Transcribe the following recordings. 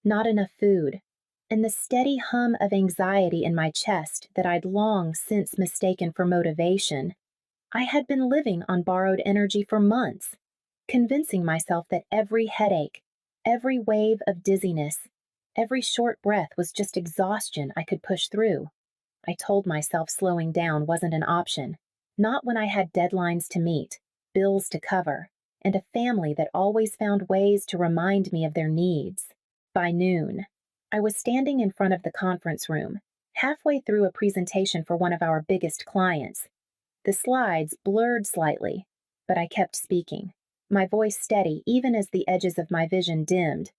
not enough food, and the steady hum of anxiety in my chest that I'd long since mistaken for motivation. I had been living on borrowed energy for months, convincing myself that every headache, every wave of dizziness, every short breath was just exhaustion I could push through. I told myself slowing down wasn't an option, not when I had deadlines to meet, bills to cover, and a family that always found ways to remind me of their needs. By noon, I was standing in front of the conference room, halfway through a presentation for one of our biggest clients. The slides blurred slightly, but I kept speaking, my voice steady even as the edges of my vision dimmed.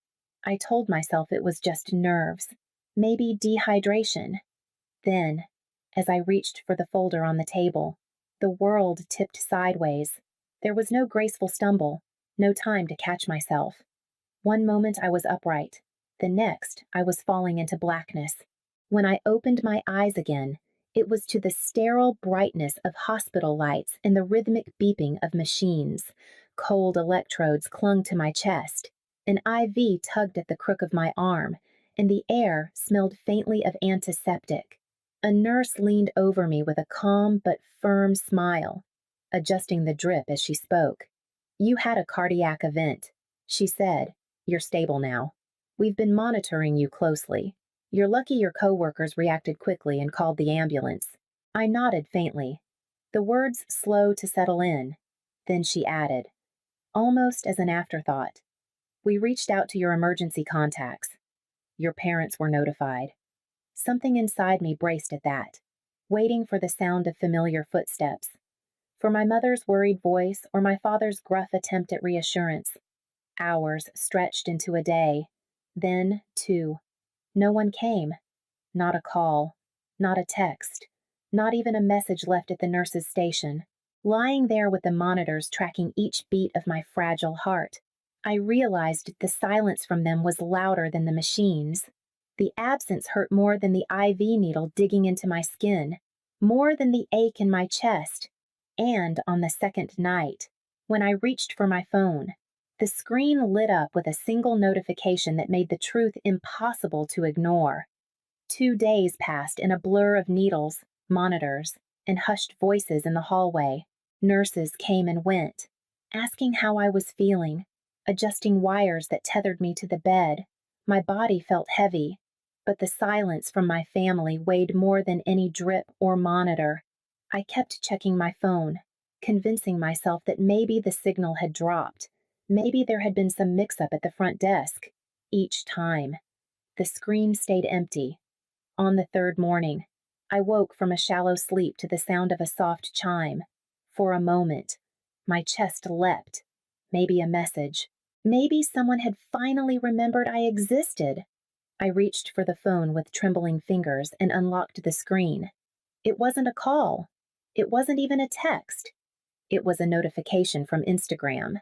I told myself it was just nerves, maybe dehydration. Then, as I reached for the folder on the table, the world tipped sideways. There was no graceful stumble, no time to catch myself. One moment I was upright, the next I was falling into blackness. When I opened my eyes again, it was to the sterile brightness of hospital lights and the rhythmic beeping of machines. Cold electrodes clung to my chest, an IV tugged at the crook of my arm, and the air smelled faintly of antiseptic. A nurse leaned over me with a calm but firm smile, adjusting the drip as she spoke. "You had a cardiac event," she said. "You're stable now. We've been monitoring you closely. You're lucky your coworkers reacted quickly and called the ambulance." I nodded faintly, the words slow to settle in. Then she added, almost as an afterthought, "We reached out to your emergency contacts. Your parents were notified." Something inside me braced at that, waiting for the sound of familiar footsteps, for my mother's worried voice or my father's gruff attempt at reassurance. Hours stretched into a day, then two. No one came. Not a call, not a text, not even a message left at the nurse's station. Lying there with the monitors tracking each beat of my fragile heart, I realized the silence from them was louder than the machines. The absence hurt more than the IV needle digging into my skin, more than the ache in my chest. And on the second night, when I reached for my phone, the screen lit up with a single notification that made the truth impossible to ignore. 2 days passed in a blur of needles, monitors, and hushed voices in the hallway. Nurses came and went, asking how I was feeling, adjusting wires that tethered me to the bed. My body felt heavy, but the silence from my family weighed more than any drip or monitor. I kept checking my phone, convincing myself that maybe the signal had dropped. Maybe there had been some mix-up at the front desk. Each time, the screen stayed empty. On the third morning, I woke from a shallow sleep to the sound of a soft chime. For a moment, my chest leapt. Maybe a message. Maybe someone had finally remembered I existed. I reached for the phone with trembling fingers and unlocked the screen. It wasn't a call. It wasn't even a text. It was a notification from Instagram.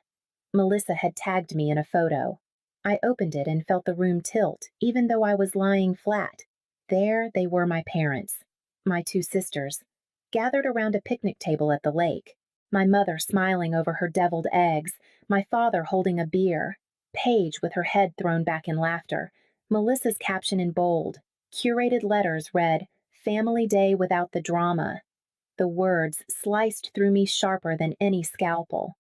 Melissa had tagged me in a photo. I opened it and felt the room tilt, even though I was lying flat. There they were, my parents, my two sisters, gathered around a picnic table at the lake. My mother smiling over her deviled eggs, my father holding a beer, Paige with her head thrown back in laughter, Melissa's caption in bold. Curated letters read, "Family Day without the drama." The words sliced through me sharper than any scalpel.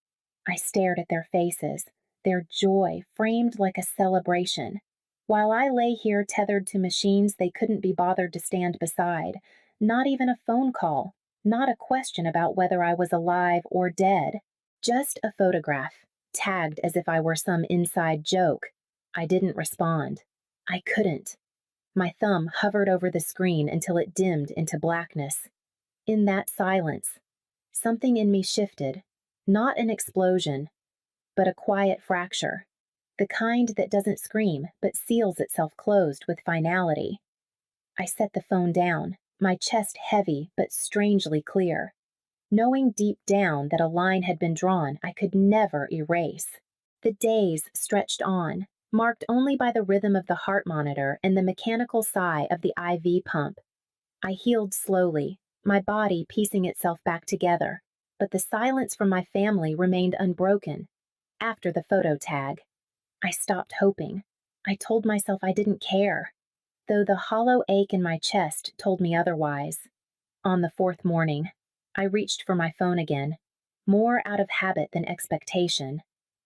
I stared at their faces, their joy framed like a celebration, while I lay here tethered to machines they couldn't be bothered to stand beside. Not even a phone call, not a question about whether I was alive or dead. Just a photograph, tagged as if I were some inside joke. I didn't respond. I couldn't. My thumb hovered over the screen until it dimmed into blackness. In that silence, something in me shifted. Not an explosion, but a quiet fracture. The kind that doesn't scream, but seals itself closed with finality. I set the phone down, my chest heavy but strangely clear, knowing deep down that a line had been drawn I could never erase. The days stretched on, marked only by the rhythm of the heart monitor and the mechanical sigh of the IV pump. I healed slowly, my body piecing itself back together, but the silence from my family remained unbroken. After the photo tag, I stopped hoping. I told myself I didn't care, though the hollow ache in my chest told me otherwise. On the fourth morning, I reached for my phone again, more out of habit than expectation.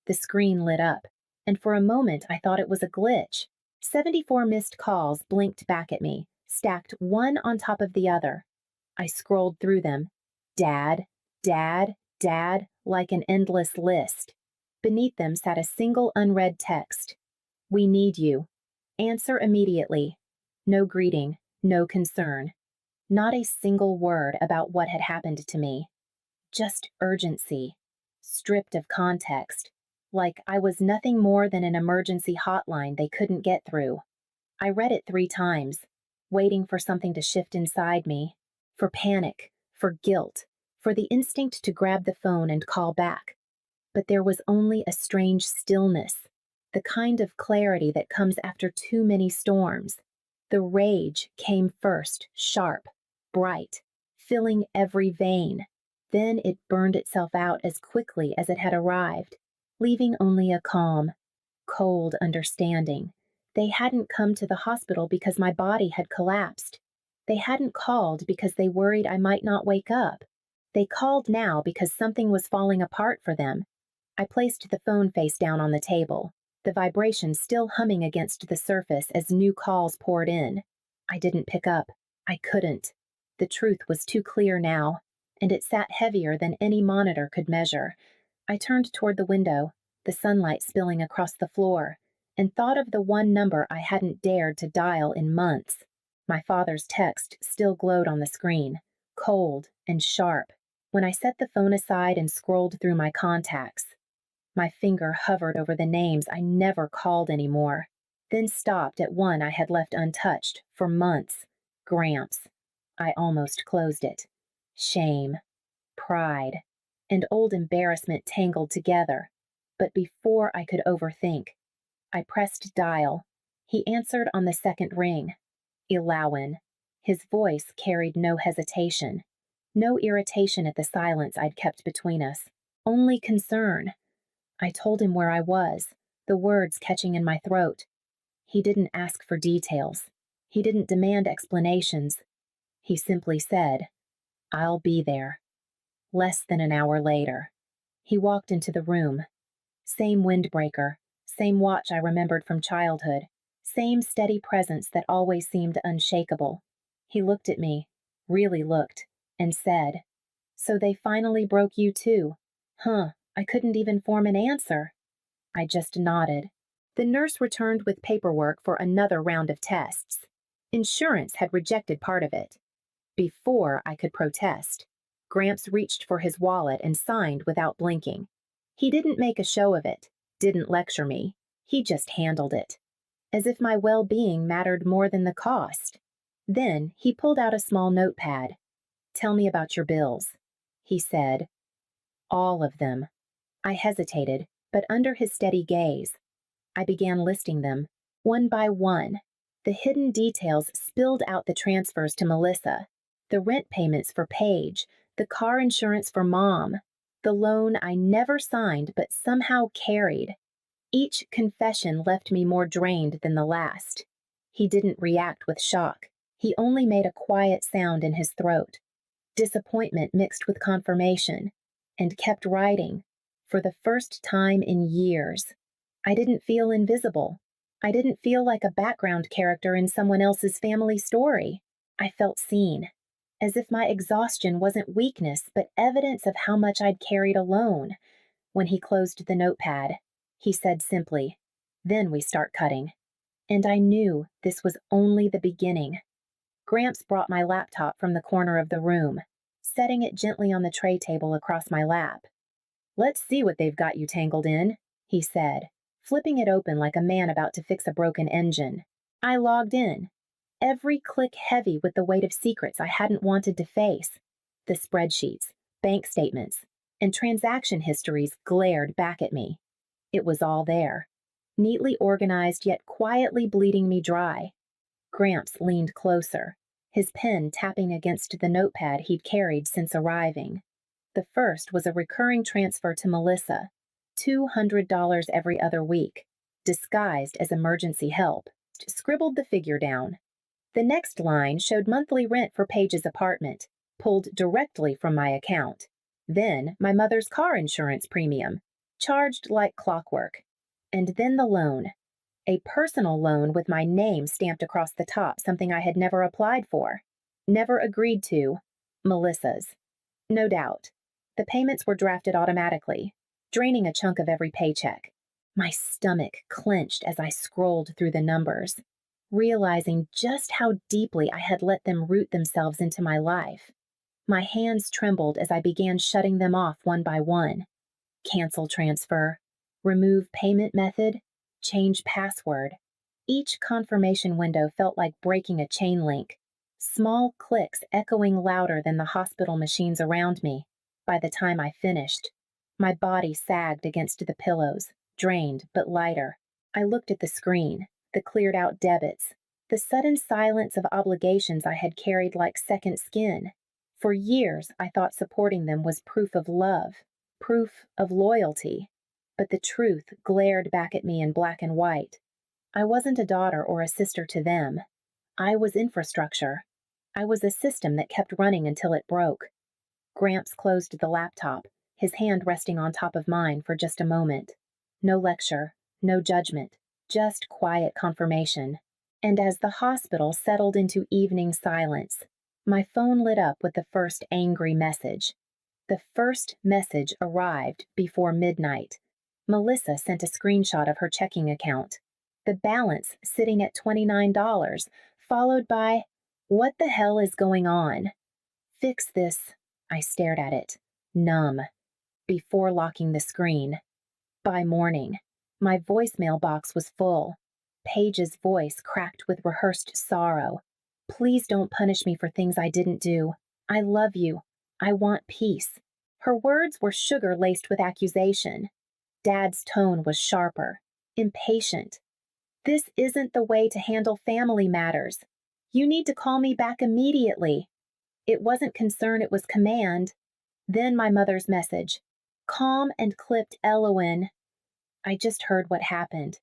The screen lit up, and for a moment I thought it was a glitch. 74 missed calls blinked back at me, stacked one on top of the other. I scrolled through them. Dad, Dad, Dad, like an endless list. Beneath them sat a single unread text. We need you. Answer immediately. No greeting, no concern. Not a single word about what had happened to me. Just urgency, stripped of context, like I was nothing more than an emergency hotline they couldn't get through. I read it 3 times, waiting for something to shift inside me, for panic, for guilt, for the instinct to grab the phone and call back. But there was only a strange stillness, the kind of clarity that comes after too many storms. The rage came first, sharp, bright, filling every vein. Then it burned itself out as quickly as it had arrived, leaving only a calm, cold understanding. They hadn't come to the hospital because my body had collapsed. They hadn't called because they worried I might not wake up. They called now because something was falling apart for them. I placed the phone face down on the table, the vibration still humming against the surface as new calls poured in. I didn't pick up. I couldn't. The truth was too clear now, and it sat heavier than any monitor could measure. I turned toward the window, the sunlight spilling across the floor, and thought of the one number I hadn't dared to dial in months. My father's text still glowed on the screen, cold and sharp. When I set the phone aside and scrolled through my contacts, my finger hovered over the names I never called anymore, then stopped at one I had left untouched for months. Gramps. I almost closed it. Shame, pride, and old embarrassment tangled together. But before I could overthink, I pressed dial. He answered on the second ring. Ilawan. His voice carried no hesitation, no irritation at the silence I'd kept between us, only concern. I told him where I was, the words catching in my throat. He didn't ask for details. He didn't demand explanations. He simply said, "I'll be there." Less than an hour later, he walked into the room. Same windbreaker, same watch I remembered from childhood, same steady presence that always seemed unshakable. He looked at me, really looked, and said, "So they finally broke you too? Huh, I couldn't even form an answer." I just nodded. The nurse returned with paperwork for another round of tests. Insurance had rejected part of it. Before I could protest, Gramps reached for his wallet and signed without blinking. He didn't make a show of it, didn't lecture me. He just handled it, as if my well-being mattered more than the cost. Then he pulled out a small notepad. "Tell me about your bills," he said. "All of them." I hesitated, but under his steady gaze, I began listing them, one by one. The hidden details spilled out: the transfers to Melissa, the rent payments for Paige, the car insurance for Mom, the loan I never signed but somehow carried. Each confession left me more drained than the last. He didn't react with shock. He only made a quiet sound in his throat, disappointment mixed with confirmation, and kept writing. For the first time in years, I didn't feel invisible. I didn't feel like a background character in someone else's family story. I felt seen, as if my exhaustion wasn't weakness but evidence of how much I'd carried alone. When he closed the notepad, he said simply, "Then we start cutting." And I knew this was only the beginning. Gramps brought my laptop from the corner of the room, setting it gently on the tray table across my lap. "Let's see what they've got you tangled in," he said, flipping it open like a man about to fix a broken engine. I logged in, every click heavy with the weight of secrets I hadn't wanted to face. The spreadsheets, bank statements, and transaction histories glared back at me. It was all there, neatly organized yet quietly bleeding me dry. Gramps leaned closer, his pen tapping against the notepad he'd carried since arriving. The first was a recurring transfer to Melissa, $200 every other week. disguised as emergency help, scribbled the figure down. The next line showed monthly rent for Paige's apartment, pulled directly from my account. Then my mother's car insurance premium, charged like clockwork. And then the loan. A personal loan with my name stamped across the top, something I had never applied for, never agreed to. Melissa's. No doubt. The payments were drafted automatically, draining a chunk of every paycheck. My stomach clenched as I scrolled through the numbers, realizing just how deeply I had let them root themselves into my life. My hands trembled as I began shutting them off one by one. Cancel transfer, remove payment method, change password. Each confirmation window felt like breaking a chain link, small clicks echoing louder than the hospital machines around me. By the time I finished, my body sagged against the pillows, drained but lighter. I looked at the screen, the cleared out debits, the sudden silence of obligations I had carried like second skin. For years, I thought supporting them was proof of love, proof of loyalty. But the truth glared back at me in black and white. I wasn't a daughter or a sister to them. I was infrastructure. I was a system that kept running until it broke. Gramps closed the laptop, his hand resting on top of mine for just a moment. No lecture, no judgment, just quiet confirmation. And as the hospital settled into evening silence, my phone lit up with the first angry message. The first message arrived before midnight. Melissa sent a screenshot of her checking account. The balance sitting at $29, followed by, "What the hell is going on?" "Fix this." I stared at it, numb, before locking the screen. By morning, my voicemail box was full. Paige's voice cracked with rehearsed sorrow. "Please don't punish me for things I didn't do. I love you. I want peace." Her words were sugar laced with accusation. Dad's tone was sharper, impatient. "This isn't the way to handle family matters. You need to call me back immediately." It wasn't concern, it was command. Then my mother's message. Calm and clipped Elowen. I just heard what happened.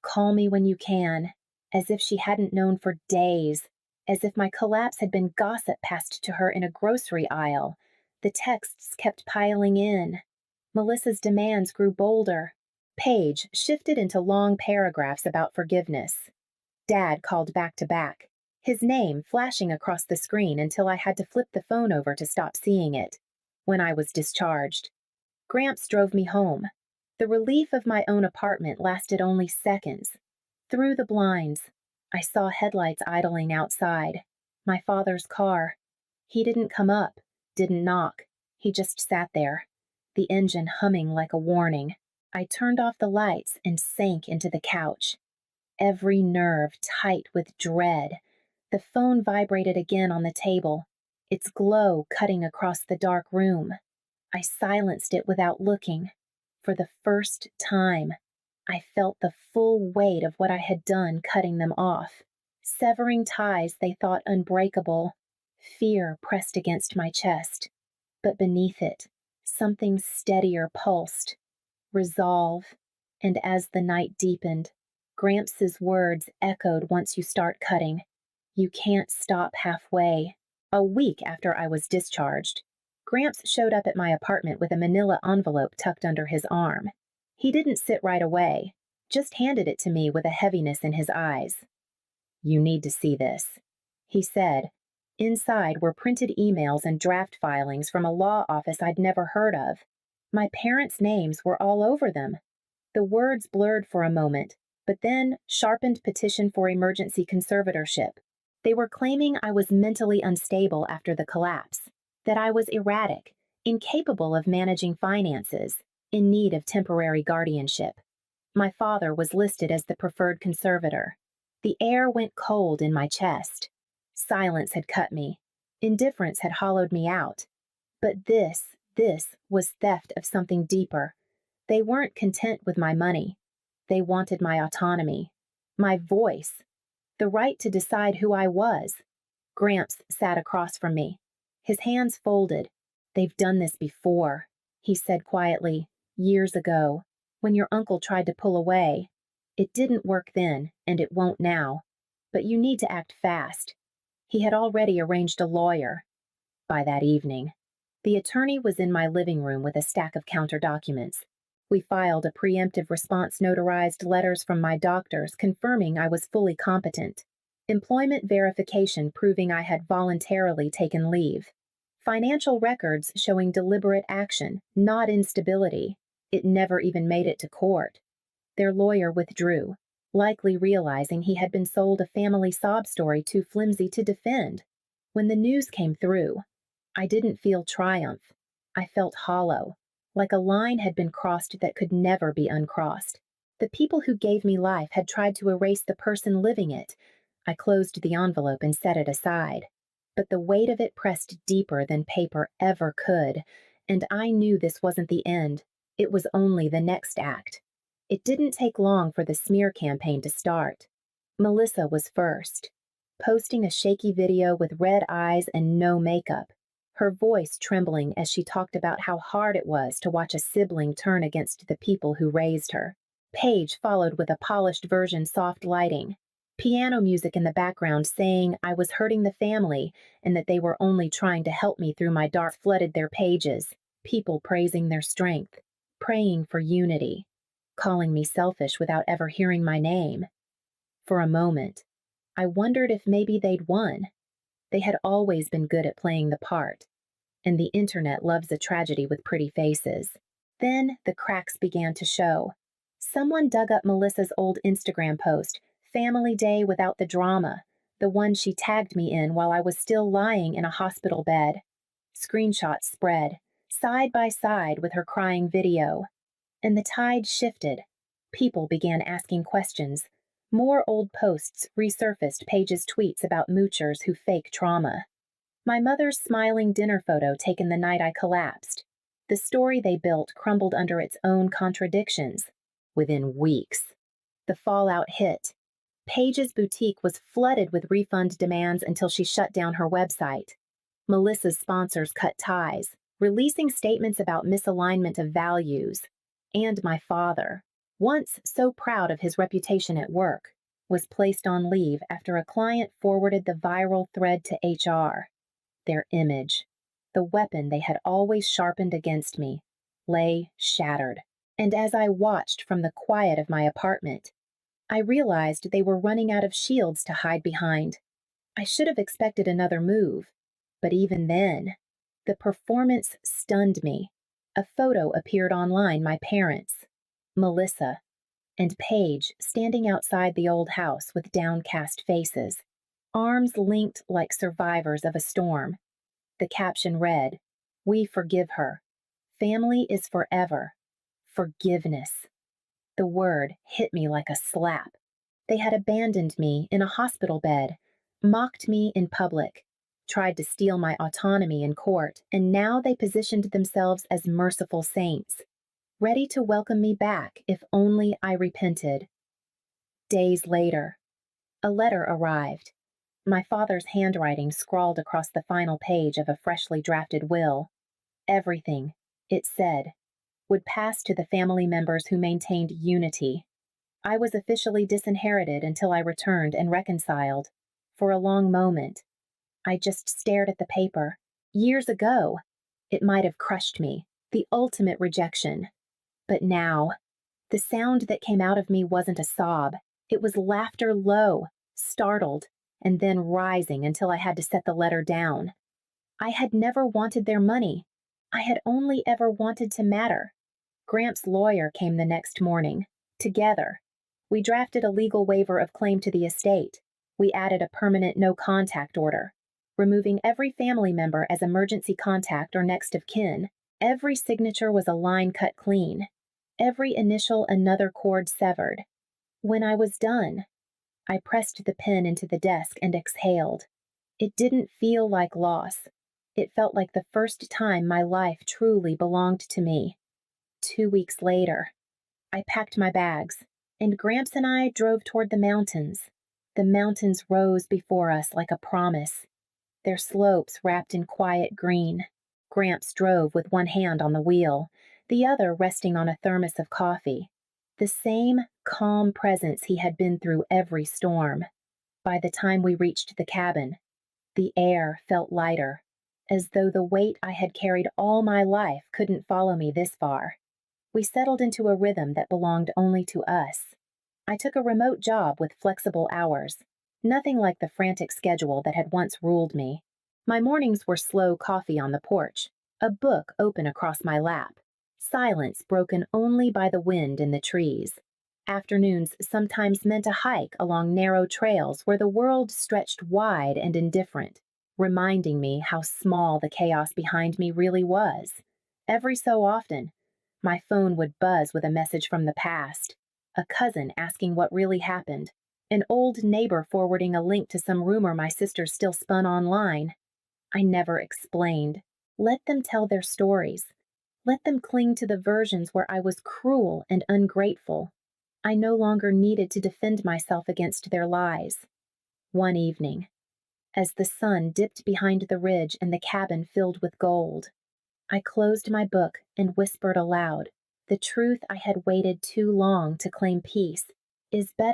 "Call me when you can," as if she hadn't known for days, as if my collapse had been gossip passed to her in a grocery aisle. The texts kept piling in. Melissa's demands grew bolder. Paige shifted into long paragraphs about forgiveness. Dad called back to back, his name flashing across the screen until I had to flip the phone over to stop seeing it. When I was discharged, Gramps drove me home. The relief of my own apartment lasted only seconds. Through the blinds, I saw headlights idling outside. My father's car. He didn't come up, didn't knock. He just sat there, the engine humming like a warning. I turned off the lights and sank into the couch, every nerve tight with dread. The phone vibrated again on the table, its glow cutting across the dark room. I silenced it without looking. For the first time, I felt the full weight of what I had done cutting them off, severing ties they thought unbreakable. Fear pressed against my chest, but beneath it, something steadier pulsed. Resolve. And as the night deepened, Gramps' words echoed once you start cutting. You can't stop halfway. A week after I was discharged, Gramps showed up at my apartment with a manila envelope tucked under his arm. He didn't sit right away, just handed it to me with a heaviness in his eyes. "You need to see this," he said. Inside were printed emails and draft filings from a law office I'd never heard of. My parents' names were all over them. The words blurred for a moment, but then sharpened petition for emergency conservatorship. They were claiming I was mentally unstable after the collapse, that I was erratic, incapable of managing finances, in need of temporary guardianship. My father was listed as the preferred conservator. The air went cold in my chest. Silence had cut me. Indifference had hollowed me out. But this was theft of something deeper. They weren't content with my money. They wanted my autonomy, my voice, the right to decide who I was. Gramps sat across from me, his hands folded. "They've done this before," he said quietly, "years ago, when your uncle tried to pull away. It didn't work then, and it won't now. But you need to act fast. He had already arranged a lawyer. By that evening, the attorney was in my living room with a stack of counter documents. We filed a preemptive response notarized letters from my doctors confirming I was fully competent. Employment verification proving I had voluntarily taken leave. Financial records showing deliberate action, not instability. It never even made it to court. Their lawyer withdrew, likely realizing he had been sold a family sob story too flimsy to defend. When the news came through, I didn't feel triumph. I felt hollow, like a line had been crossed that could never be uncrossed. The people who gave me life had tried to erase the person living it. I closed the envelope and set it aside. But the weight of it pressed deeper than paper ever could, and I knew this wasn't the end. It was only the next act. It didn't take long for the smear campaign to start. Melissa was first, posting a shaky video with red eyes and no makeup, her voice trembling as she talked about how hard it was to watch a sibling turn against the people who raised her. Paige followed with a polished version soft lighting, piano music in the background saying I was hurting the family and that they were only trying to help me through my dark flooded their pages, people praising their strength, praying for unity, calling me selfish without ever hearing my name. For a moment, I wondered if maybe they'd won. They had always been good at playing the part, and the internet loves a tragedy with pretty faces. Then the cracks began to show. Someone dug up Melissa's old Instagram post, Family Day Without the Drama, the one she tagged me in while I was still lying in a hospital bed. Screenshots spread, side by side with her crying video. And the tide shifted. People began asking questions. More old posts resurfaced Paige's tweets about moochers who fake trauma. My mother's smiling dinner photo taken the night I collapsed. The story they built crumbled under its own contradictions. Within weeks, the fallout hit. Paige's boutique was flooded with refund demands until she shut down her website. Melissa's sponsors cut ties, releasing statements about misalignment of values. And my father, once so proud of his reputation at work, was placed on leave after a client forwarded the viral thread to HR. Their image, the weapon they had always sharpened against me, lay shattered. And as I watched from the quiet of my apartment, I realized they were running out of shields to hide behind. I should have expected another move, but even then, the performance stunned me. A photo appeared online, my parents, Melissa, and Paige standing outside the old house with downcast faces, arms linked like survivors of a storm. The caption read, "We forgive her. Family is forever. Forgiveness." The word hit me like a slap. They had abandoned me in a hospital bed, mocked me in public, tried to steal my autonomy in court, and now they positioned themselves as merciful saints, ready to welcome me back if only I repented. Days later, a letter arrived. My father's handwriting scrawled across the final page of a freshly drafted will. Everything, it said, would pass to the family members who maintained unity. I was officially disinherited until I returned and reconciled. For a long moment, I just stared at the paper. Years ago, it might have crushed me, the ultimate rejection. But now, the sound that came out of me wasn't a sob. It was laughter low, startled, and then rising until I had to set the letter down. I had never wanted their money. I had only ever wanted to matter. Gramps' lawyer came the next morning. Together, we drafted a legal waiver of claim to the estate. We added a permanent no-contact order, removing every family member as emergency contact or next of kin. Every signature was a line cut clean. Every initial another cord severed. When I was done, I pressed the pen into the desk and exhaled. It didn't feel like loss. It felt like the first time my life truly belonged to me. 2 weeks later, I packed my bags, and Gramps and I drove toward the mountains. The mountains rose before us like a promise, their slopes wrapped in quiet green. Gramps drove with one hand on the wheel, the other resting on a thermos of coffee. The same calm presence he had been through every storm. By the time we reached the cabin, the air felt lighter, as though the weight I had carried all my life couldn't follow me this far. We settled into a rhythm that belonged only to us. I took a remote job with flexible hours, nothing like the frantic schedule that had once ruled me. My mornings were slow coffee on the porch, a book open across my lap, silence broken only by the wind in the trees. Afternoons sometimes meant a hike along narrow trails where the world stretched wide and indifferent, reminding me how small the chaos behind me really was. Every so often, my phone would buzz with a message from the past, a cousin asking what really happened, an old neighbor forwarding a link to some rumor my sister still spun online. I never explained. Let them tell their stories. Let them cling to the versions where I was cruel and ungrateful. I no longer needed to defend myself against their lies. One evening, as the sun dipped behind the ridge and the cabin filled with gold, I closed my book and whispered aloud, "The truth I had waited too long to claim peace is better